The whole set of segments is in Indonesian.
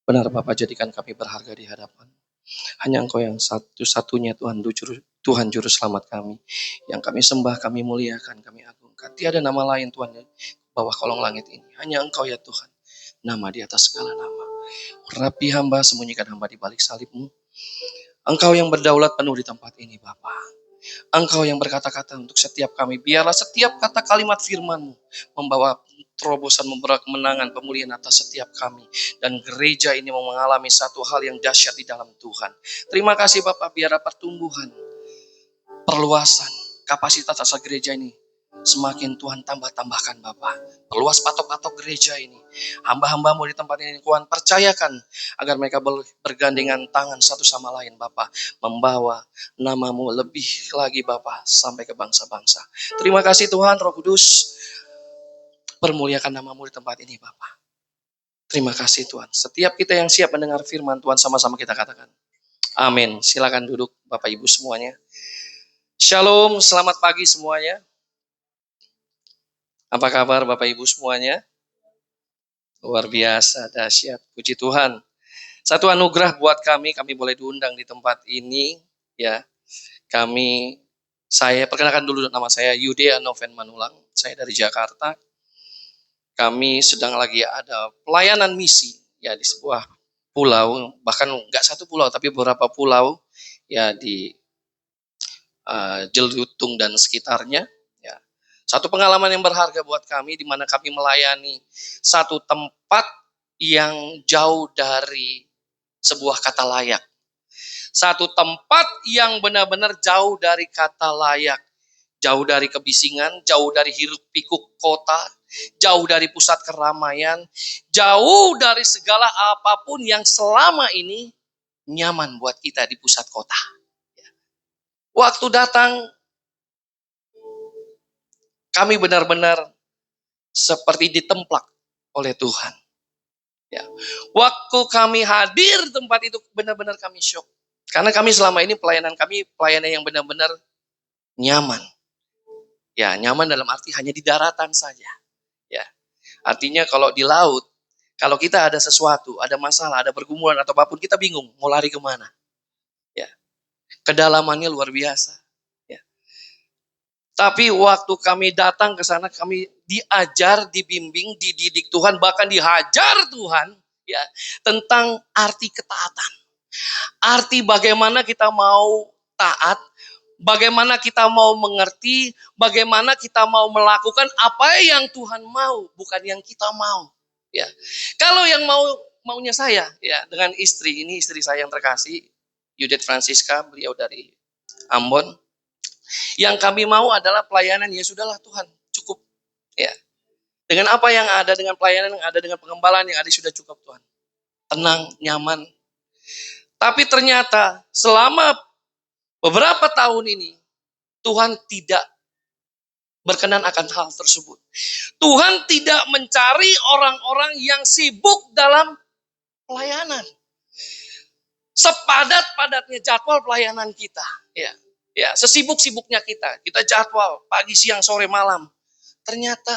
Benar Bapak, jadikan kami berharga di hadapan. Hanya Engkau yang satu-satunya Tuhan Juru Selamat kami. Yang kami sembah, kami muliakan, kami agungkan. Tiada nama lain Tuhan di bawah kolong langit ini. Hanya Engkau ya Tuhan. Nama di atas segala nama. Rapi hamba, sembunyikan hamba di balik salib-Mu. Engkau yang berdaulat penuh di tempat ini Bapa. Engkau yang berkata-kata untuk setiap kami. Biarlah setiap kata kalimat firman-Mu membawa terobosan, membawa kemenangan, pemulihan atas setiap kami. Dan gereja ini mau mengalami satu hal yang dahsyat di dalam Tuhan. Terima kasih Bapak, biarlah pertumbuhan, perluasan, kapasitas asal gereja ini semakin Tuhan tambahkan Bapak. Perluas patok-patok gereja ini. Hamba-hambamu di tempat ini Tuhan percayakan agar mereka bergandengan tangan satu sama lain Bapak. Membawa namamu lebih lagi Bapak sampai ke bangsa-bangsa. Terima kasih Tuhan Roh Kudus. Permuliakan namamu di tempat ini Bapak. Terima kasih Tuhan. Setiap kita yang siap mendengar firman Tuhan sama-sama kita katakan. Amin. Silakan duduk Bapak Ibu semuanya. Shalom, selamat pagi semuanya. Apa kabar Bapak Ibu semuanya? Luar biasa, dahsyat. Puji Tuhan. Satu anugerah buat kami boleh diundang di tempat ini. Ya, saya perkenalkan dulu nama saya Yudea Noven Manulang. Saya dari Jakarta. Kami sedang lagi ada pelayanan misi ya di sebuah pulau, bahkan nggak satu pulau tapi beberapa pulau ya di Jelutung dan sekitarnya. Satu pengalaman yang berharga buat kami di mana kami melayani satu tempat yang jauh dari sebuah kata layak. Satu tempat yang benar-benar jauh dari kata layak. Jauh dari kebisingan, jauh dari hiruk pikuk kota, jauh dari pusat keramaian, jauh dari segala apapun yang selama ini nyaman buat kita di pusat kota. Waktu datang, kami benar-benar seperti ditemplak oleh Tuhan. Ya. Waktu kami hadir di tempat itu benar-benar kami syok. Karena kami selama ini pelayanan yang benar-benar nyaman. Ya, nyaman dalam arti hanya di daratan saja. Ya. Artinya kalau di laut, kalau kita ada sesuatu, ada masalah, ada pergumulan atau apapun, kita bingung mau lari kemana. Ya. Kedalamannya luar biasa. Tapi waktu kami datang ke sana, kami diajar, dibimbing, dididik Tuhan, bahkan dihajar Tuhan ya tentang arti ketaatan. Arti bagaimana kita mau taat, bagaimana kita mau mengerti, bagaimana kita mau melakukan apa yang Tuhan mau, bukan yang kita mau. Ya. Kalau yang maunya saya ya dengan istri saya yang terkasih, Yudit Francisca, beliau dari Ambon. Yang kami mau adalah pelayanan, ya sudahlah Tuhan, cukup. Ya. Dengan apa yang ada, dengan pelayanan yang ada, dengan pengembalaan yang ada, sudah cukup Tuhan. Tenang, nyaman. Tapi ternyata selama beberapa tahun ini, Tuhan tidak berkenan akan hal tersebut. Tuhan tidak mencari orang-orang yang sibuk dalam pelayanan. Sepadat-padatnya jadwal pelayanan kita. Ya, sesibuk-sibuknya kita jadwal pagi, siang, sore, malam. Ternyata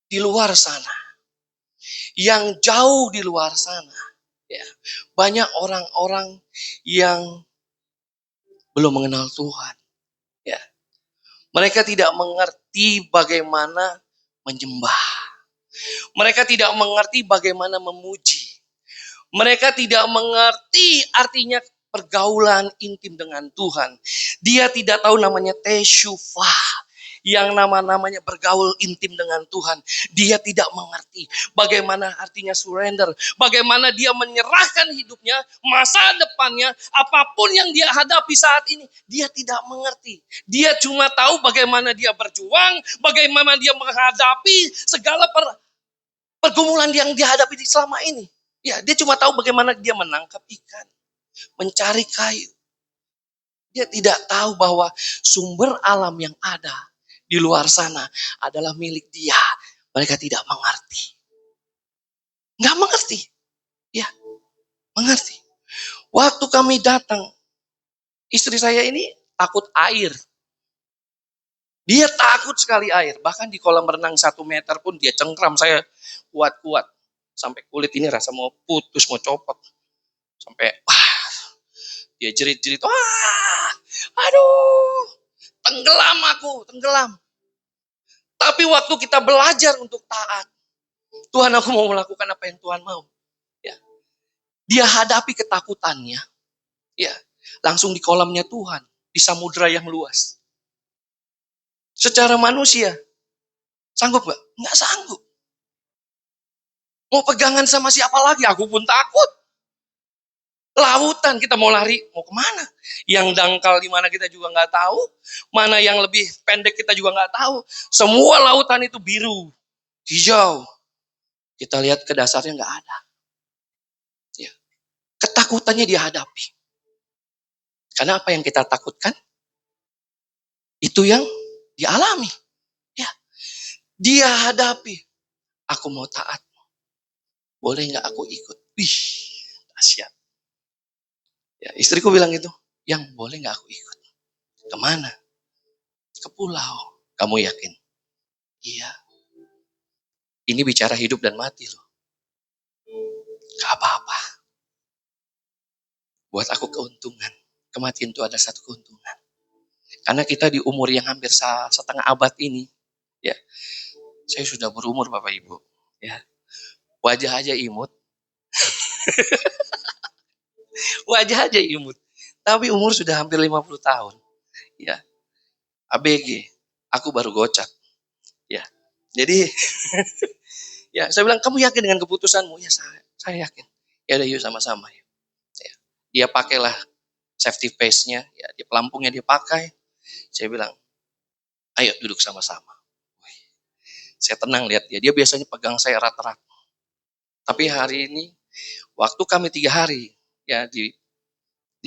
di luar sana, yang jauh di luar sana, ya, banyak orang-orang yang belum mengenal Tuhan. Ya. Mereka tidak mengerti bagaimana menyembah. Mereka tidak mengerti bagaimana memuji. Mereka tidak mengerti artinya pergaulan intim dengan Tuhan. Dia tidak tahu namanya tesyufah. Yang namanya bergaul intim dengan Tuhan. Dia tidak mengerti bagaimana artinya surrender. Bagaimana dia menyerahkan hidupnya, masa depannya, apapun yang dia hadapi saat ini. Dia tidak mengerti. Dia cuma tahu bagaimana dia berjuang, bagaimana dia menghadapi segala pergumulan yang dihadapi selama ini. Ya, dia cuma tahu bagaimana dia menangkap ikan, mencari kayu. Dia tidak tahu bahwa sumber alam yang ada di luar sana adalah milik dia. Mereka tidak mengerti. Nggak mengerti. Ya, mengerti. Waktu kami datang, istri saya ini takut air. Dia takut sekali air. Bahkan di kolam renang 1 meter pun dia cengkram saya kuat-kuat. Sampai kulit ini rasa mau putus, mau copot. Sampai, wah, dia jerit-jerit, wah, aduh, tenggelam aku, tenggelam. Tapi waktu kita belajar untuk taat, Tuhan aku mau melakukan apa yang Tuhan mau. Ya. Dia hadapi ketakutannya, ya, langsung di kolamnya Tuhan, di samudra yang luas. Secara manusia, sanggup gak? Nggak sanggup. Mau pegangan sama siapa lagi? Aku pun takut. Lautan, kita mau lari, mau kemana? Yang dangkal di mana kita juga nggak tahu. Mana yang lebih pendek kita juga nggak tahu. Semua lautan itu biru, hijau. Kita lihat ke dasarnya nggak ada. Ya. Ketakutannya dihadapi. Karena apa yang kita takutkan, itu yang dialami. Ya. Dia hadapi. Aku mau taat. Boleh nggak aku ikut? Wih, dahsyat. Ya, istriku bilang gitu, yang boleh nggak aku ikut? Kemana? Ke pulau. Kamu yakin? Iya. Ini bicara hidup dan mati loh. Gak apa-apa. Buat aku keuntungan. Kematian itu ada satu keuntungan. Karena kita di umur yang hampir setengah abad ini, ya, saya sudah berumur Bapak Ibu. Ya, wajah aja imut. Wajah aja imut. Tapi umur sudah hampir 50 tahun. Ya, ABG. Aku baru gocap. Ya. Jadi ya, saya bilang, kamu yakin dengan keputusanmu? Ya, saya yakin. Ya udah, yuk sama-sama. Ya. Dia pakailah safety vest-nya, ya, di pelampungnya dia pakai. Saya bilang, ayo duduk sama-sama. Saya tenang lihat dia. Dia biasanya pegang saya erat-erat. Tapi hari ini, waktu kami 3 hari ya di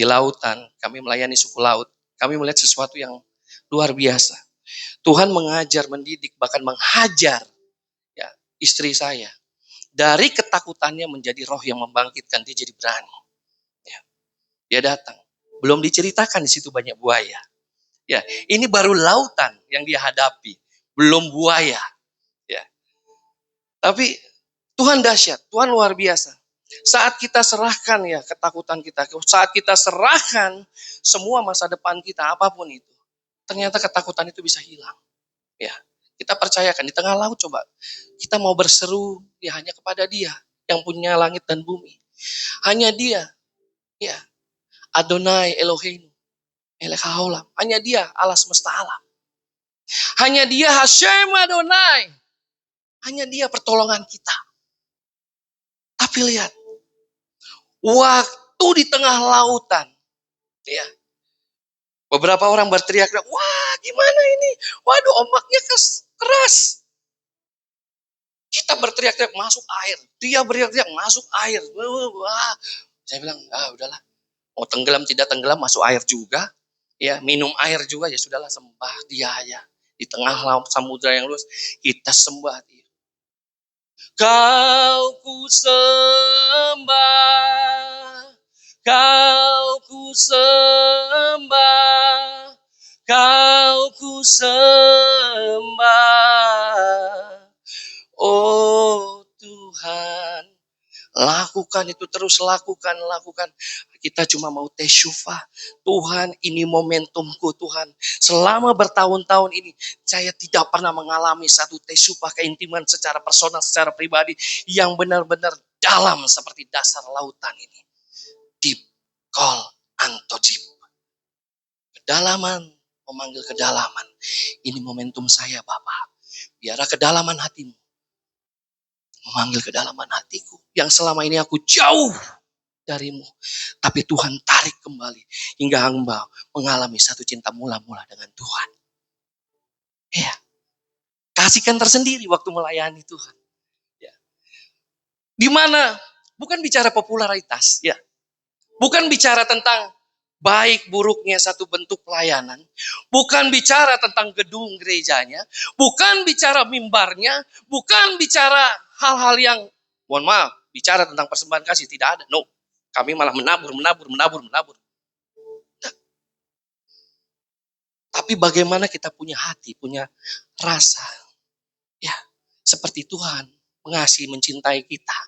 lautan, kami melayani suku laut, kami melihat sesuatu yang luar biasa. Tuhan mengajar, mendidik, bahkan menghajar ya istri saya. Dari ketakutannya menjadi roh yang membangkitkan, dia jadi berani. Ya, dia datang. Belum diceritakan di situ banyak buaya. Ya, ini baru lautan yang dia hadapi, belum buaya. Ya. Tapi Tuhan dahsyat, Tuhan luar biasa. Saat kita serahkan ya ketakutan kita, saat kita serahkan semua masa depan kita, apapun itu, ternyata ketakutan itu bisa hilang. Ya, kita percayakan di tengah laut coba, kita mau berseru ya hanya kepada Dia yang punya langit dan bumi. Hanya Dia, ya, Adonai Elohim, Melech Haolam. Hanya Dia Allah semesta alam. Hanya Dia Hashem Adonai. Hanya Dia pertolongan kita. Tapi lihat, waktu di tengah lautan, ya, beberapa orang berteriak, wah gimana ini? Waduh, ombaknya keras. Kita berteriak-teriak masuk air. Dia berteriak-teriak masuk air. Wah. Saya bilang, udahlah. Mau tenggelam tidak tenggelam masuk air juga. Ya, minum air juga ya sudahlah, sembah Dia aja. Di tengah laut samudra yang luas, kita sembah Dia. Kau ku sembah, kau ku sembah, kau ku sembah. Oh Tuhan, lakukan itu terus, lakukan. Kita cuma mau tesyufah. Tuhan, ini momentumku Tuhan. Selama bertahun-tahun ini, saya tidak pernah mengalami satu tesyufah keintiman secara personal, secara pribadi, yang benar-benar dalam seperti dasar lautan ini. Deep call unto deep. Kedalaman, memanggil kedalaman. Ini momentum saya Bapak. Biarlah kedalaman hatimu memanggil kedalaman hatiku. Yang selama ini aku jauh darimu. Tapi Tuhan tarik kembali. Hingga hamba mengalami satu cinta mula-mula dengan Tuhan. Ya. Kasihkan tersendiri waktu melayani Tuhan. Ya. Di mana bukan bicara popularitas. Ya. Bukan bicara tentang baik buruknya satu bentuk pelayanan. Bukan bicara tentang gedung gerejanya. Bukan bicara mimbarnya. Bukan bicara hal-hal yang, mohon maaf, bicara tentang persembahan kasih. Tidak ada. No. Kami malah menabur. Nah, tapi bagaimana kita punya hati, punya rasa. Ya, seperti Tuhan mengasihi, mencintai kita.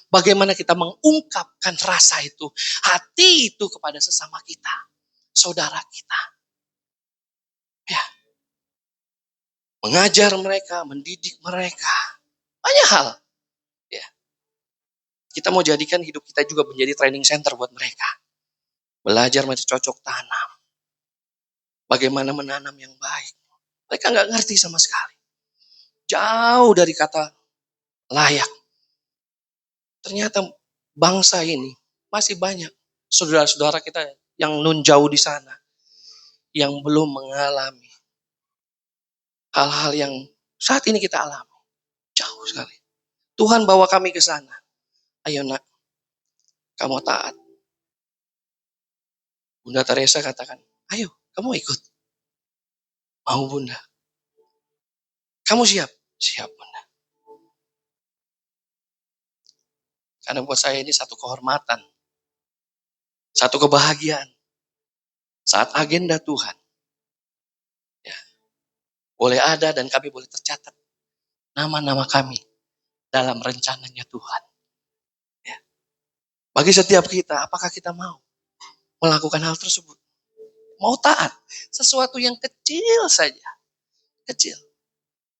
Bagaimana kita mengungkapkan rasa itu, hati itu kepada sesama kita, saudara kita. Ya, mengajar mereka, mendidik mereka. Banyak hal. Ya. Kita mau jadikan hidup kita juga menjadi training center buat mereka. Belajar macam cocok tanam. Bagaimana menanam yang baik. Mereka nggak ngerti sama sekali. Jauh dari kata layak. Ternyata bangsa ini masih banyak saudara-saudara kita yang nun jauh di sana. Yang belum mengalami hal-hal yang saat ini kita alami. Jauh sekali. Tuhan bawa kami ke sana. Ayo nak, kamu taat. Bunda Teresa katakan, ayo kamu ikut. Mau Bunda. Kamu siap? Siap Bunda. Karena buat saya ini satu kehormatan. Satu kebahagiaan. Saat agenda Tuhan. Ya, boleh ada dan kami boleh tercatat. Nama-nama kami dalam rencananya Tuhan. Ya. Bagi setiap kita, apakah kita mau melakukan hal tersebut? Mau taat. Sesuatu yang kecil saja. Kecil.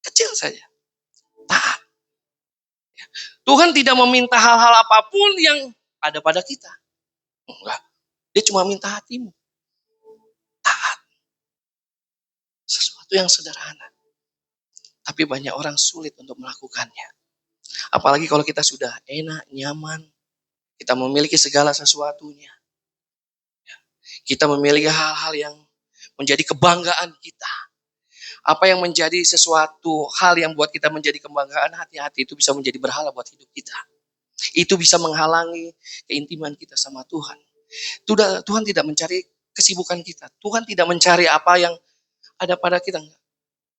Kecil saja. Taat. Tuhan tidak meminta hal-hal apapun yang ada pada kita. Enggak. Dia cuma minta hatimu. Taat. Sesuatu yang sederhana. Tapi banyak orang sulit untuk melakukannya. Apalagi kalau kita sudah enak, nyaman. Kita memiliki segala sesuatunya. Kita memiliki hal-hal yang menjadi kebanggaan kita. Apa yang menjadi sesuatu hal yang buat kita menjadi kebanggaan, hati-hati itu bisa menjadi berhala buat hidup kita. Itu bisa menghalangi keintiman kita sama Tuhan. Tuhan tidak mencari kesibukan kita. Tuhan tidak mencari apa yang ada pada kita.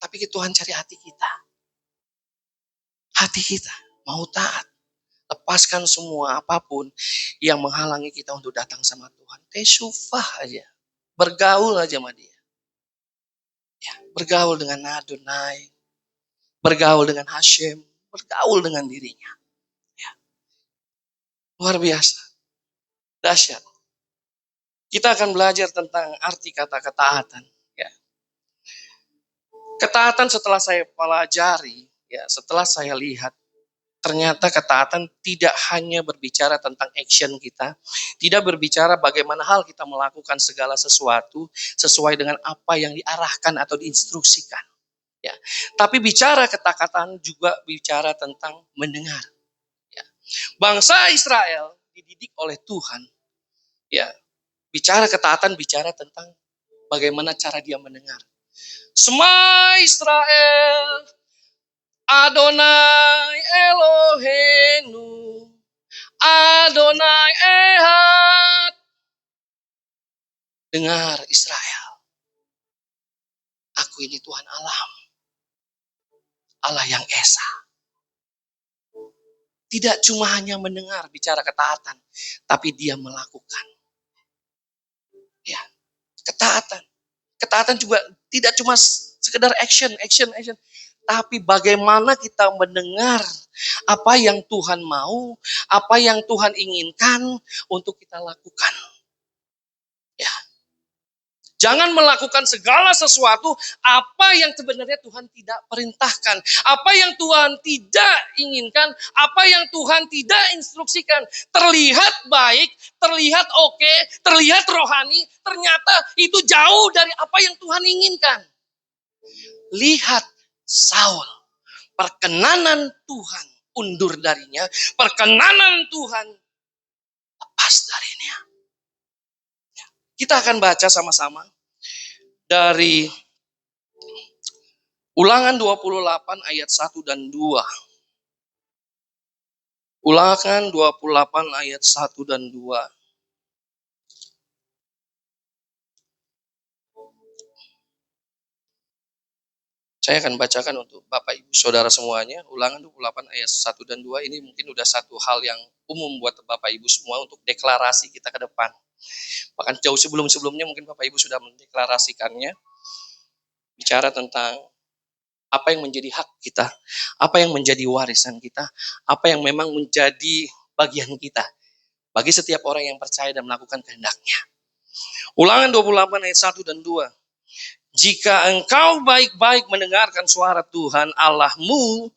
Tapi Tuhan cari hati kita. Hati kita mau taat. Lepaskan semua apapun yang menghalangi kita untuk datang sama Tuhan. Tesufah aja. Bergaul aja sama dia. Ya, bergaul dengan Adonai. Bergaul dengan Hashem. Bergaul dengan dirinya. Ya. Luar biasa. Dahsyat. Kita akan belajar tentang arti kata ketaatan. Ya. Ketaatan setelah saya pelajari, ya, setelah saya lihat, ternyata ketaatan tidak hanya berbicara tentang action kita, tidak berbicara bagaimana hal kita melakukan segala sesuatu sesuai dengan apa yang diarahkan atau diinstruksikan. Ya. Tapi bicara ketaatan juga bicara tentang mendengar. Ya. Bangsa Israel dididik oleh Tuhan. Ya. Bicara ketaatan bicara tentang bagaimana cara dia mendengar. Semua Israel, Adonai Eloheinu, Adonai Ehad. Dengar Israel. Aku ini Tuhan Allah. Allah yang Esa. Tidak cuma hanya mendengar bicara ketaatan, tapi dia melakukan. Ya, ketaatan. Ketaatan juga tidak cuma sekedar action. Tapi bagaimana kita mendengar apa yang Tuhan mau, apa yang Tuhan inginkan untuk kita lakukan. Ya. Jangan melakukan segala sesuatu apa yang sebenarnya Tuhan tidak perintahkan. Apa yang Tuhan tidak inginkan, apa yang Tuhan tidak instruksikan. Terlihat baik, terlihat oke, terlihat rohani, ternyata itu jauh dari apa yang Tuhan inginkan. Lihat Saul, perkenanan Tuhan undur darinya, perkenanan Tuhan lepas darinya. Kita akan baca sama-sama dari Ulangan 28 ayat 1 dan 2. Ulangan 28 ayat 1 dan 2. Saya akan bacakan untuk Bapak Ibu Saudara semuanya. Ulangan 28 ayat 1 dan 2 ini mungkin udah satu hal yang umum buat Bapak Ibu semua untuk deklarasi kita ke depan. Bahkan jauh sebelum-sebelumnya mungkin Bapak Ibu sudah mendeklarasikannya. Bicara tentang Apa yang menjadi hak kita? Apa yang menjadi warisan kita? Apa yang memang menjadi bagian kita? Bagi setiap orang yang percaya dan melakukan kehendaknya. Ulangan 28 ayat 1 dan 2. Jika engkau baik-baik mendengarkan suara Tuhan Allahmu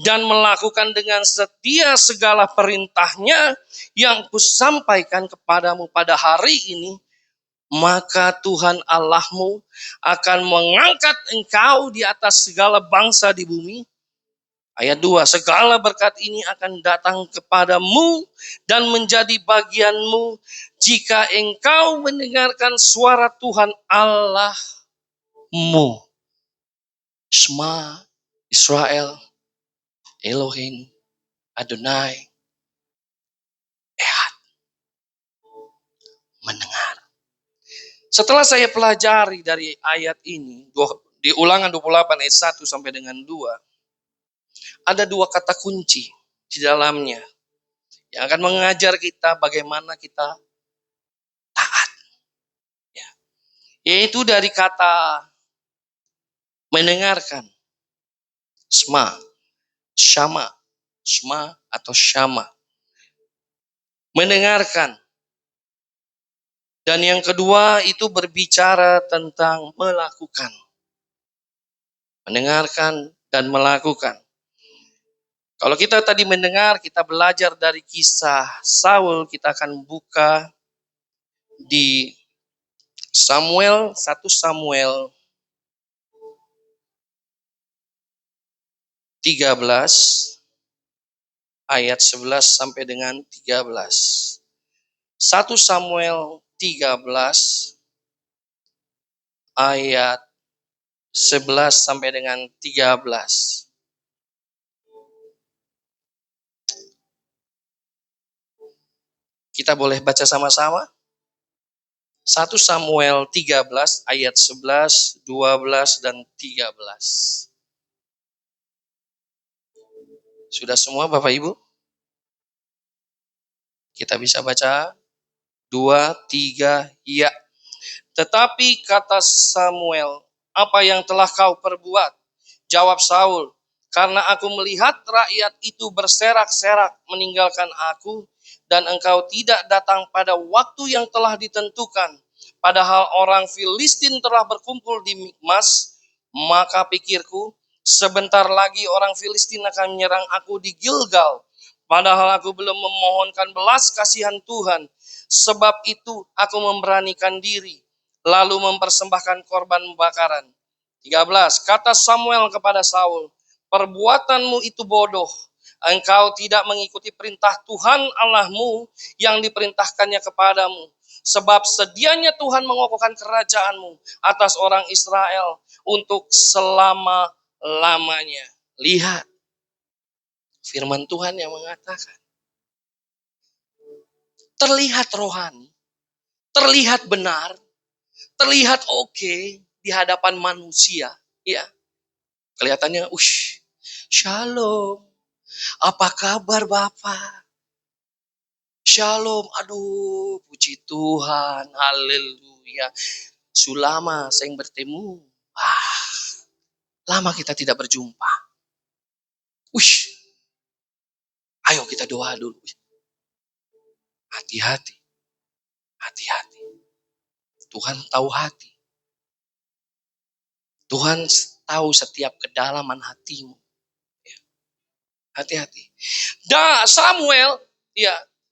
dan melakukan dengan setia segala perintahnya yang kusampaikan kepadamu pada hari ini, maka Tuhan Allahmu akan mengangkat engkau di atas segala bangsa di bumi. Ayat 2, segala berkat ini akan datang kepadamu dan menjadi bagianmu jika engkau mendengarkan suara Tuhan Allahmu. Shema Israel, Elohim, Adonai, Ehad. Mendengar. Setelah saya pelajari dari ayat ini, di ulangan 28 ayat 1 sampai dengan 2, ada dua kata kunci di dalamnya yang akan mengajar kita bagaimana kita taat. Ya. Yaitu dari kata mendengarkan, Shema, Shama, Shema atau Shama. Mendengarkan. Dan yang kedua itu berbicara tentang melakukan. Mendengarkan dan melakukan. Kalau kita tadi mendengar, kita belajar dari kisah Saul, kita akan buka di Samuel, 1 Samuel 13 ayat 11 sampai dengan 13. 1 Samuel 13 ayat 11 sampai dengan 13. Kita boleh baca sama-sama? 1 Samuel 13 ayat 11, 12 dan 13. Sudah semua Bapak Ibu? Kita bisa baca 2, 3, ya. Tetapi kata Samuel, apa yang telah kau perbuat? Jawab Saul, karena aku melihat rakyat itu berserak-serak meninggalkan aku, dan engkau tidak datang pada waktu yang telah ditentukan. Padahal orang Filistin telah berkumpul di Mikmas, maka pikirku, sebentar lagi orang Filistin akan menyerang aku di Gilgal. Padahal aku belum memohonkan belas kasihan Tuhan. Sebab itu aku memberanikan diri, lalu mempersembahkan korban bakaran. 13. Kata Samuel kepada Saul, perbuatanmu itu bodoh. Engkau tidak mengikuti perintah Tuhan Allahmu yang diperintahkannya kepadamu. Sebab sedianya Tuhan mengokohkan kerajaanmu atas orang Israel untuk selama-lamanya. Lihat, firman Tuhan yang mengatakan, terlihat rohani, terlihat benar, terlihat oke di hadapan manusia. Ya, kelihatannya, shalom. Apa kabar Bapak? Shalom, aduh, puji Tuhan, haleluya. Sulama saya bertemu. Lama kita tidak berjumpa. Ayo kita doa dulu. Hati-hati, hati-hati. Tuhan tahu hati. Tuhan tahu setiap kedalaman hatimu. Hati-hati.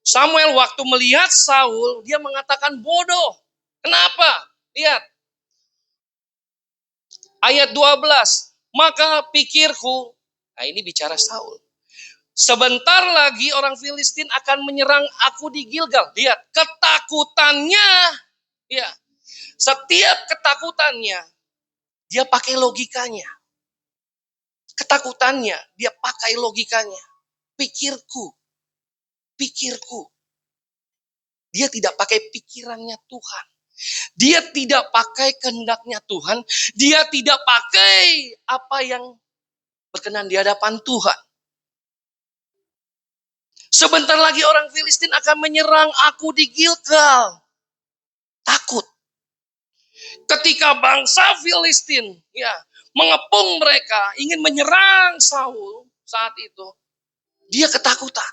Samuel waktu melihat Saul, dia mengatakan bodoh. Kenapa? Lihat. Ayat 12. Maka pikirku, nah ini bicara Saul. Sebentar lagi orang Filistin akan menyerang aku di Gilgal. Lihat, ketakutannya. Ya, setiap ketakutannya, dia pakai logikanya. Ketakutannya, dia pakai logikanya. Pikirku. Dia tidak pakai pikirannya Tuhan. Dia tidak pakai kehendaknya Tuhan. Dia tidak pakai apa yang berkenan di hadapan Tuhan. Sebentar lagi orang Filistin akan menyerang aku di Gilgal. Takut. Ketika bangsa Filistin mengepung mereka, ingin menyerang Saul saat itu. Dia ketakutan.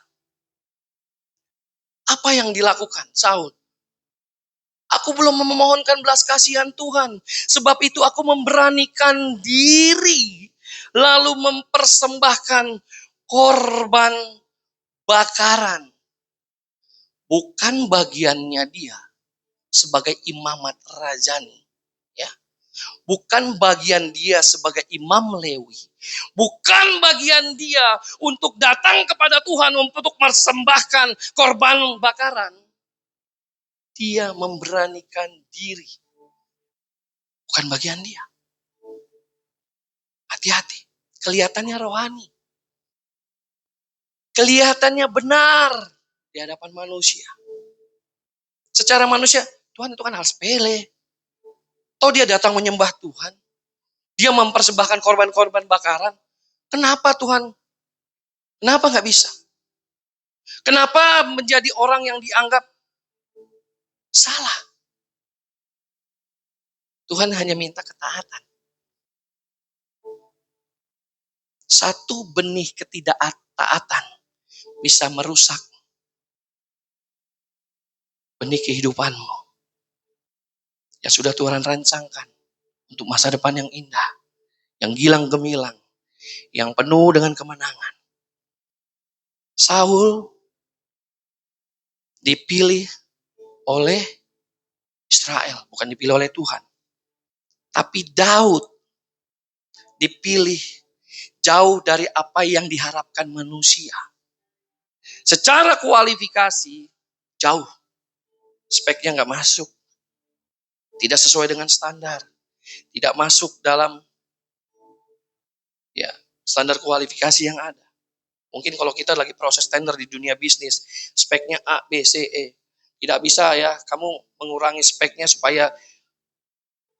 Apa yang dilakukan Saul? Aku belum memohonkan belas kasihan Tuhan. Sebab itu aku memberanikan diri. Lalu mempersembahkan korban bakaran. Bukan bagiannya dia sebagai imamat rajani. Ya. Bukan bagian dia sebagai imam Lewi. Bukan bagian dia untuk datang kepada Tuhan untuk mempersembahkan korban bakaran. Dia memberanikan diri. Bukan bagian dia. Hati-hati. Kelihatannya rohani. Kelihatannya benar di hadapan manusia. Secara manusia, Tuhan itu kan hal sepele. Toh dia datang menyembah Tuhan. Dia mempersembahkan korban-korban bakaran. Kenapa Tuhan? Kenapa nggak bisa? Kenapa menjadi orang yang dianggap salah? Tuhan hanya minta ketaatan. Satu benih ketidaktaatan bisa merusak benih kehidupanmu yang sudah Tuhan rancangkan untuk masa depan yang indah, yang gilang gemilang, yang penuh dengan kemenangan. Saul dipilih oleh Israel, bukan dipilih oleh Tuhan. Tapi Daud dipilih jauh dari apa yang diharapkan manusia. Secara kualifikasi, jauh. Speknya nggak masuk. Tidak sesuai dengan standar. Tidak masuk dalam standar kualifikasi yang ada. Mungkin kalau kita lagi proses tender di dunia bisnis, speknya A, B, C, E. Tidak bisa ya, kamu mengurangi speknya supaya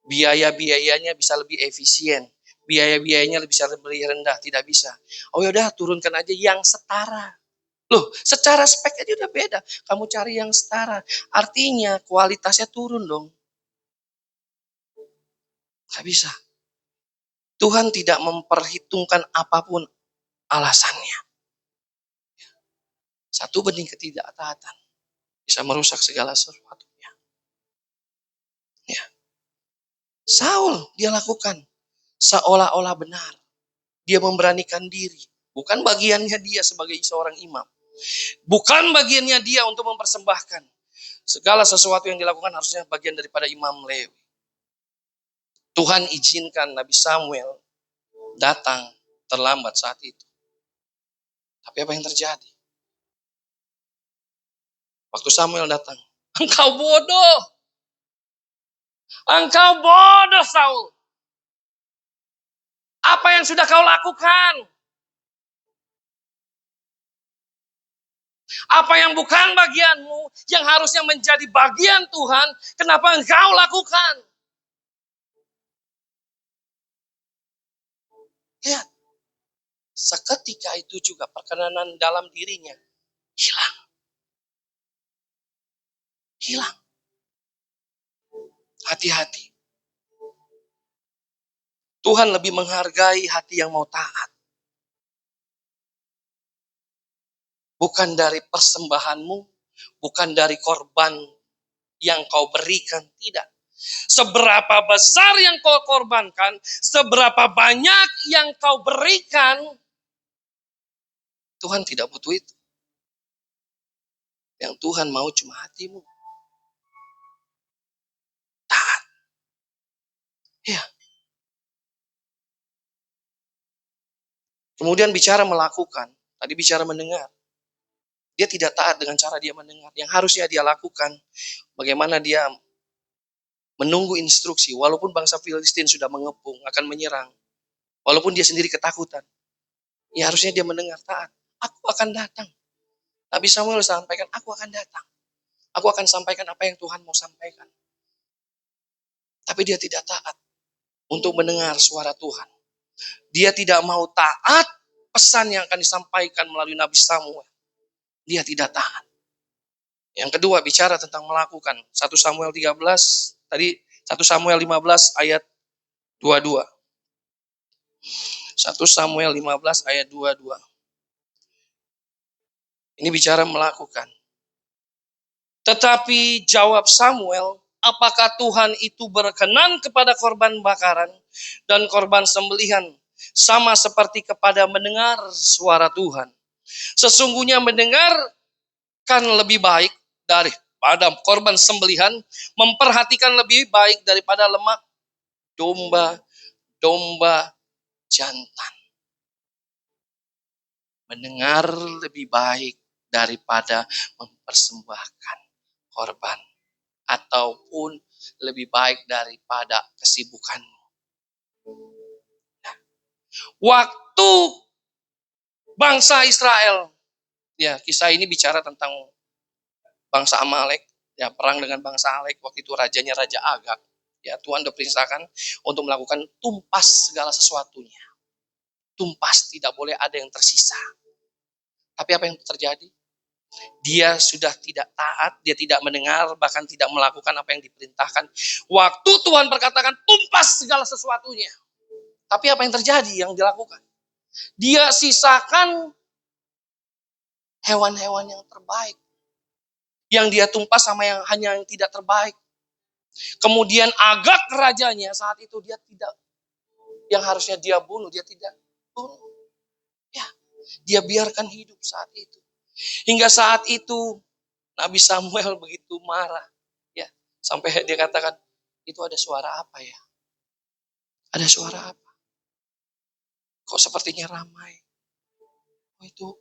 biaya-biayanya bisa lebih efisien. Biaya-biayanya bisa lebih rendah, tidak bisa. Oh yaudah, turunkan aja yang setara. Loh, secara spek aja udah beda. Kamu cari yang setara. Artinya kualitasnya turun dong. Gak bisa. Tuhan tidak memperhitungkan apapun alasannya. Satu benih ketidaktaatan bisa merusak segala sesuatunya. Ya. Saul dia lakukan seolah-olah benar. Dia memberanikan diri. Bukan bagiannya dia sebagai seorang imam. Bukan bagiannya dia untuk mempersembahkan. Segala sesuatu yang dilakukan harusnya bagian daripada imam Lewi. Tuhan izinkan Nabi Samuel datang terlambat saat itu. Tapi apa yang terjadi? Waktu Samuel datang, engkau bodoh. Engkau bodoh, Saul. Apa yang sudah kau lakukan? Apa yang bukan bagianmu, yang harusnya menjadi bagian Tuhan, kenapa engkau lakukan? Ya, seketika itu juga perkenanan dalam dirinya hilang. Hilang. Hati-hati. Tuhan lebih menghargai hati yang mau taat. Bukan dari persembahanmu, bukan dari korban yang kau berikan, tidak. Seberapa besar yang kau korbankan, seberapa banyak yang kau berikan, Tuhan tidak butuh itu. Yang Tuhan mau cuma hatimu. Taat. Ya. Kemudian bicara melakukan, tadi bicara mendengar. Dia tidak taat dengan cara dia mendengar. Yang harusnya dia lakukan, bagaimana dia menunggu instruksi, walaupun bangsa Filistin sudah mengepung, akan menyerang. Walaupun dia sendiri ketakutan. Ya harusnya dia mendengar, taat. Aku akan datang. Nabi Samuel sampaikan, aku akan datang. Aku akan sampaikan apa yang Tuhan mau sampaikan. Tapi dia tidak taat untuk mendengar suara Tuhan. Dia tidak mau taat pesan yang akan disampaikan melalui Nabi Samuel. Dia tidak taat. Yang kedua bicara tentang melakukan. 1 Samuel 13, tadi 1 Samuel 15 ayat 22. 1 Samuel 15 ayat 22. Ini bicara melakukan. Tetapi jawab Samuel, apakah Tuhan itu berkenan kepada korban bakaran dan korban sembelihan sama seperti kepada mendengar suara Tuhan? Sesungguhnya mendengarkan lebih baik daripada korban sembelihan, memperhatikan lebih baik daripada lemak domba jantan. Mendengar lebih baik daripada mempersembahkan korban, ataupun lebih baik daripada kesibukanmu. Waktu bangsa Israel, ya kisah ini bicara tentang bangsa Amalek, ya perang dengan bangsa Amalek. Waktu itu rajanya Raja Agag. Ya Tuhan diperintahkan untuk melakukan tumpas segala sesuatunya. Tumpas, tidak boleh ada yang tersisa. Tapi apa yang terjadi? Dia sudah tidak taat, dia tidak mendengar, bahkan tidak melakukan apa yang diperintahkan. Waktu Tuhan berkatakan tumpas segala sesuatunya. Tapi apa yang terjadi yang dilakukan? Dia sisakan hewan-hewan yang terbaik. Yang dia tumpas sama yang hanya yang tidak terbaik. Kemudian Agag rajanya saat itu dia tidak, yang harusnya dia bunuh, dia tidak bunuh. Ya, dia biarkan hidup saat itu. Hingga saat itu Nabi Samuel begitu marah. Ya, sampai dia katakan, itu ada suara apa ya? Ada suara apa? Kok sepertinya ramai? Oh, itu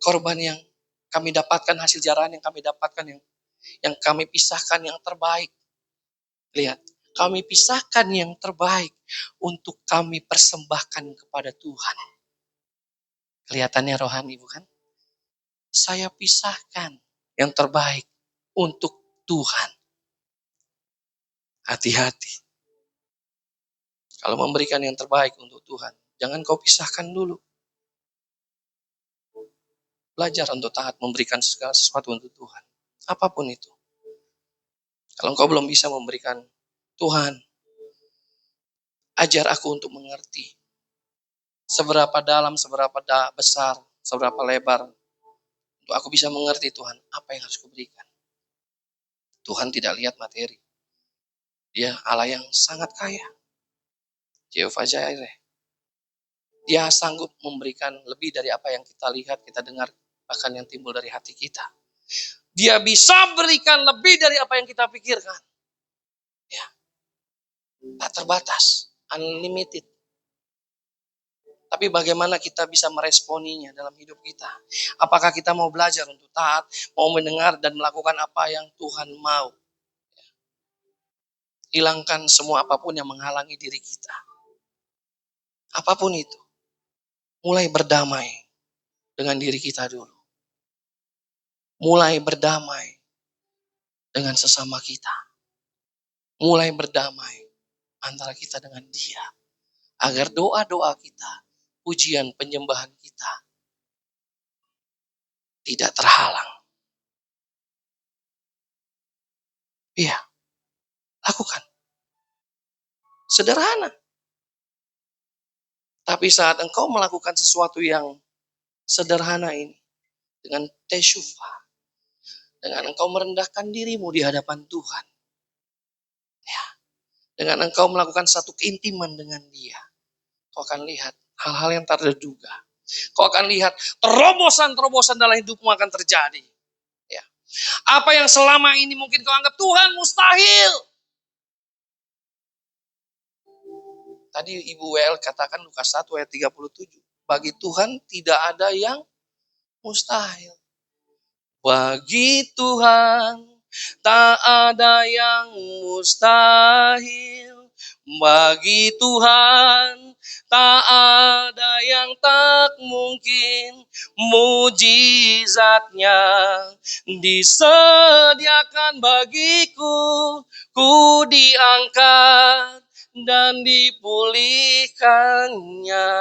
korban yang kami dapatkan, hasil jarahan yang kami dapatkan, yang kami pisahkan yang terbaik. Lihat, kami pisahkan yang terbaik untuk kami persembahkan kepada Tuhan. Kelihatannya rohani bukan? Saya pisahkan yang terbaik untuk Tuhan. Hati-hati. Kalau memberikan yang terbaik untuk Tuhan, jangan kau pisahkan dulu. Belajar untuk taat memberikan segala sesuatu untuk Tuhan. Apapun itu. Kalau engkau belum bisa memberikan, Tuhan, ajar aku untuk mengerti. Seberapa dalam, seberapa besar, seberapa lebar. Untuk aku bisa mengerti Tuhan, apa yang harus kuberikan. Tuhan tidak lihat materi. Dia Allah yang sangat kaya. Jehovah Jireh. Dia sanggup memberikan lebih dari apa yang kita lihat, kita dengar, bahkan yang timbul dari hati kita. Dia bisa berikan lebih dari apa yang kita pikirkan. Ya. Tak terbatas, unlimited. Tapi bagaimana kita bisa meresponinya dalam hidup kita? Apakah kita mau belajar untuk taat, mau mendengar dan melakukan apa yang Tuhan mau? Hilangkan semua apapun yang menghalangi diri kita. Apapun itu. Mulai berdamai dengan diri kita dulu. Mulai berdamai dengan sesama kita. Mulai berdamai antara kita dengan Dia. Agar doa-doa kita, pujian penyembahan kita tidak terhalang. Iya, lakukan. Sederhana. Tapi saat engkau melakukan sesuatu yang sederhana ini, dengan tesyufah, dengan engkau merendahkan dirimu di hadapan Tuhan, ya, dengan engkau melakukan satu keintiman dengan Dia, kau akan lihat hal-hal yang tak terduga. Kau akan lihat terobosan-terobosan dalam hidupmu akan terjadi. Ya. Apa yang selama ini mungkin kau anggap Tuhan mustahil. Tadi Ibu WL katakan Lukas 1 ayat 37. Bagi Tuhan tidak ada yang mustahil. Bagi Tuhan tak ada yang mustahil. Bagi Tuhan tak ada yang tak mungkin. Mujizatnya disediakan bagiku. Ku diangkat dan dipulihkannya.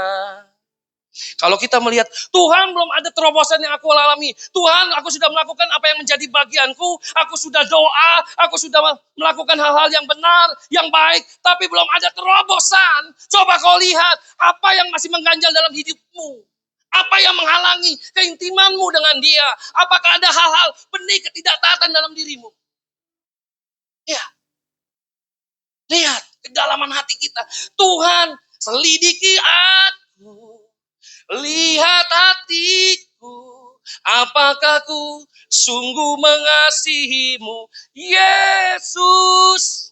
Kalau kita melihat, Tuhan belum ada terobosan yang aku alami. Tuhan, aku sudah melakukan apa yang menjadi bagianku. Aku sudah doa, aku sudah melakukan hal-hal yang benar, yang baik. Tapi belum ada terobosan. Coba kau lihat, apa yang masih mengganjal dalam hidupmu. Apa yang menghalangi keintimanmu dengan dia. Apakah ada hal-hal benih ketidaktaatan dalam dirimu? Ya, lihat kedalaman hati kita. Tuhan, selidiki aku. Lihat hatiku, apakah ku sungguh mengasihimu, Yesus.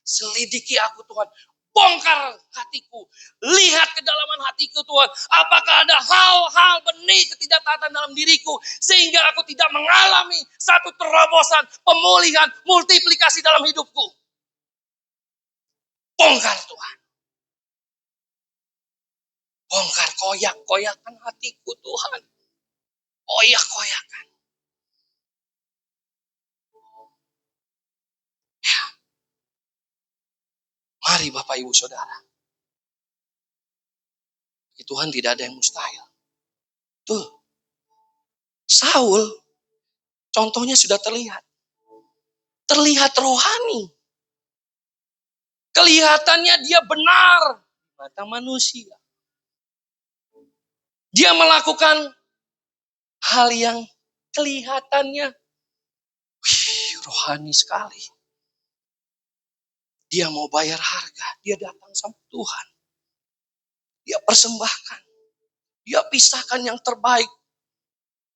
Selidiki aku Tuhan, bongkar hatiku, lihat kedalaman hatiku Tuhan. Apakah ada hal-hal benih ketidaktaatan dalam diriku, sehingga aku tidak mengalami satu terobosan, pemulihan, multiplikasi dalam hidupku. Bongkar Tuhan. Bongkar, koyak-koyakan hatiku Tuhan. Koyak-koyakan. Mari Bapak Ibu Saudara. Tuhan tidak ada yang mustahil. Tuh, Saul contohnya sudah terlihat. Terlihat rohani. Kelihatannya dia benar di mata manusia. Dia melakukan hal yang kelihatannya rohani sekali. Dia mau bayar harga. Dia datang sama Tuhan. Dia persembahkan. Dia pisahkan yang terbaik.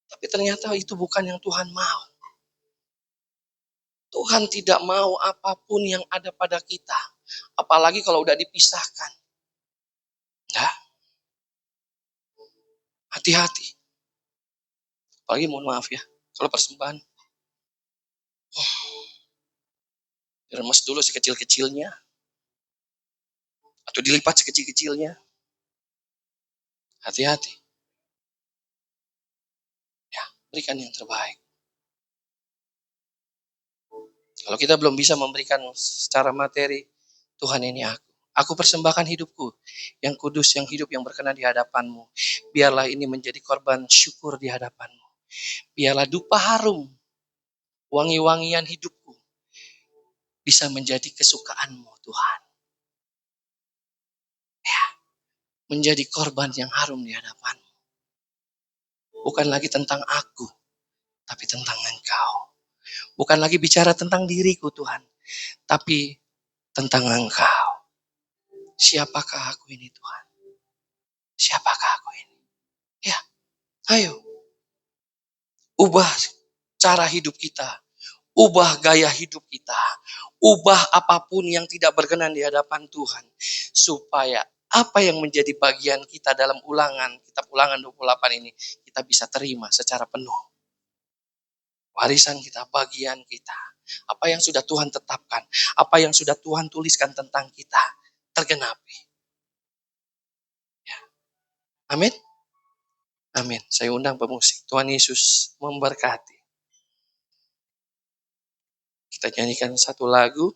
Tapi ternyata itu bukan yang Tuhan mau. Tuhan tidak mau apapun yang ada pada kita. Apalagi kalau udah dipisahkan. Nah, hati-hati. Apalagi mohon maaf ya. Kalau persembahan. Diremes dulu sekecil-kecilnya. Atau dilipat sekecil-kecilnya. Hati-hati. Ya, berikan yang terbaik. Kalau kita belum bisa memberikan secara materi, Tuhan ini aku. Aku persembahkan hidupku yang kudus, yang hidup, yang berkenan di hadapan-Mu. Biarlah ini menjadi korban syukur di hadapan-Mu. Biarlah dupa harum, wangi-wangian hidupku bisa menjadi kesukaan-Mu Tuhan. Ya, menjadi korban yang harum di hadapan-Mu. Bukan lagi tentang aku, tapi tentang Engkau. Bukan lagi bicara tentang diriku Tuhan, tapi tentang Engkau. Siapakah aku ini Tuhan? Siapakah aku ini? Ya, ayo. Ubah cara hidup kita. Ubah gaya hidup kita. Ubah apapun yang tidak berkenan di hadapan Tuhan. Supaya apa yang menjadi bagian kita dalam kitab ulangan 28 ini, kita bisa terima secara penuh. Warisan kita, bagian kita. Apa yang sudah Tuhan tetapkan. Apa yang sudah Tuhan tuliskan tentang kita. Tergenapi. Ya. Amin. Amin. Saya undang pemusik. Tuhan Yesus memberkati. Kita nyanyikan satu lagu.